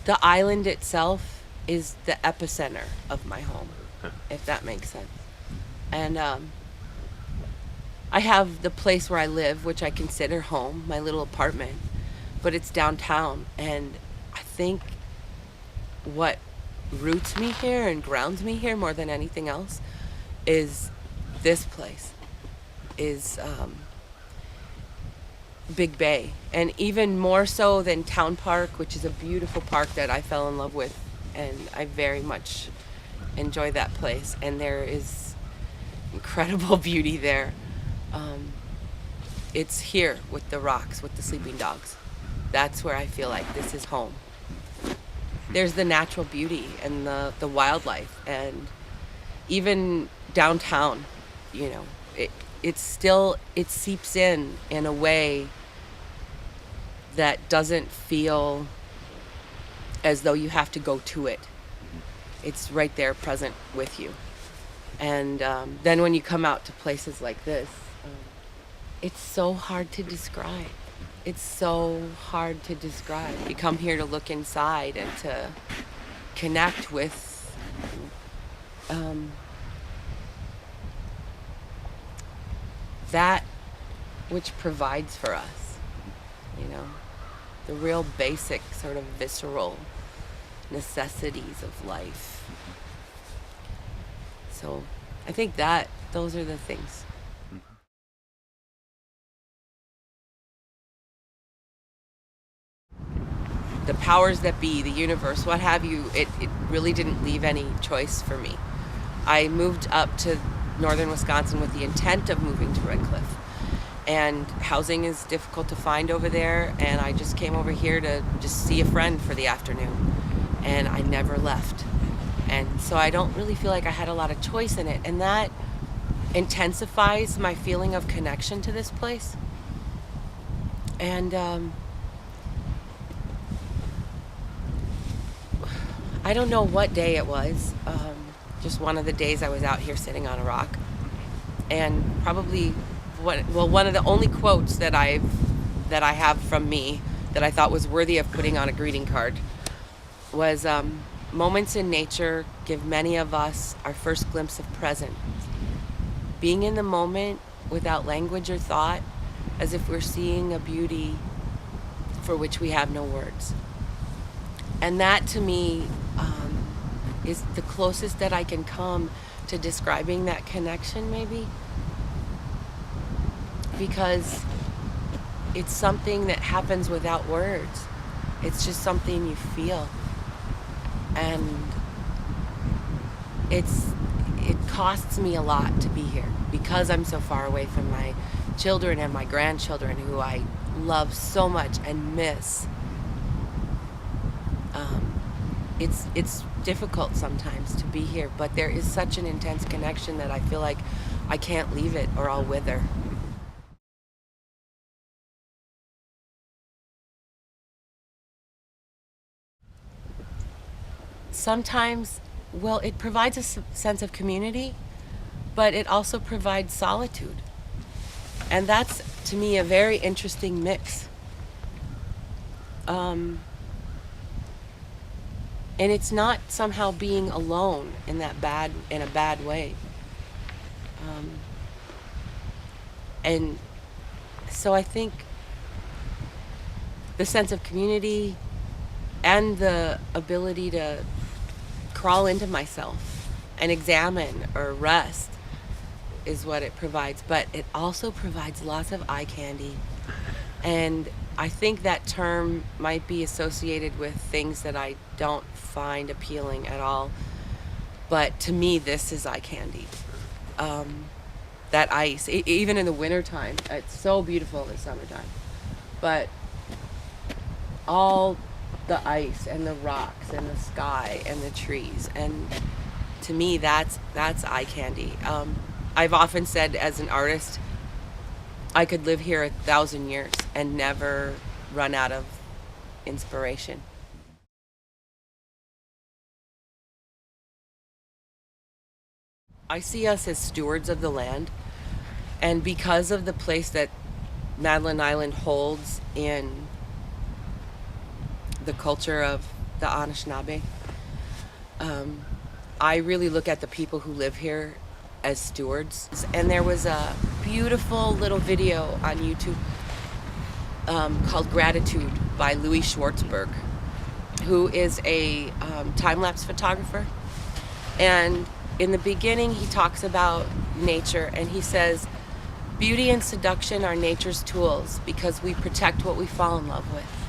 the island itself is the epicenter of my home, if that makes sense. And I have the place where I live, which I consider home, my little apartment, but it's downtown. And I think what roots me here and grounds me here more than anything else is this place, is Big Bay. And even more so than Town Park, which is a beautiful park that I fell in love with. And I very much enjoy that place. And there is incredible beauty there. It's here with the rocks, with the sleeping dogs. That's where I feel like this is home. There's the natural beauty and the wildlife, and even downtown, you know, it seeps in a way that doesn't feel as though you have to go to it. It's right there present with you. And then when you come out to places like this, it's so hard to describe. It's so hard to describe. You come here to look inside and to connect with that which provides for us, you know, the real basic sort of visceral necessities of life. So I think that those are the things. The powers that be, the universe, what have you, it really didn't leave any choice for me. I moved up to northern Wisconsin with the intent of moving to Red Cliff. And housing is difficult to find over there, and I just came over here to just see a friend for the afternoon. And I never left. And so I don't really feel like I had a lot of choice in it. And that intensifies my feeling of connection to this place. And I don't know what day it was. Just one of the days I was out here sitting on a rock. And probably one of the only quotes that I have from me that I thought was worthy of putting on a greeting card was, moments in nature give many of us our first glimpse of present. Being in the moment without language or thought, as if we're seeing a beauty for which we have no words. And that to me is the closest that I can come to describing that connection, maybe. Because it's something that happens without words. It's just something you feel. And it costs me a lot to be here because I'm so far away from my children and my grandchildren, who I love so much and miss. It's difficult sometimes to be here, but there is such an intense connection that I feel like I can't leave it or I'll wither. Sometimes, well, it provides a sense of community, but it also provides solitude. And that's, to me, a very interesting mix. And it's not somehow being alone in a bad way. And so I think the sense of community and the ability to crawl into myself and examine or rest is what it provides. But it also provides lots of eye candy. And I think that term might be associated with things that I don't find appealing at all. But to me, this is eye candy. That ice, even in the wintertime, it's so beautiful in the summertime. But all the ice and the rocks and the sky and the trees, and to me, that's eye candy. I've often said, as an artist, I could live here 1,000 years and never run out of inspiration. I see us as stewards of the land, and because of the place that Madeline Island holds in the culture of the Anishinaabe. I really look at the people who live here as stewards. And there was a beautiful little video on YouTube called Gratitude by Louis Schwartzberg, who is a time-lapse photographer. And in the beginning, he talks about nature, and he says, beauty and seduction are nature's tools because we protect what we fall in love with.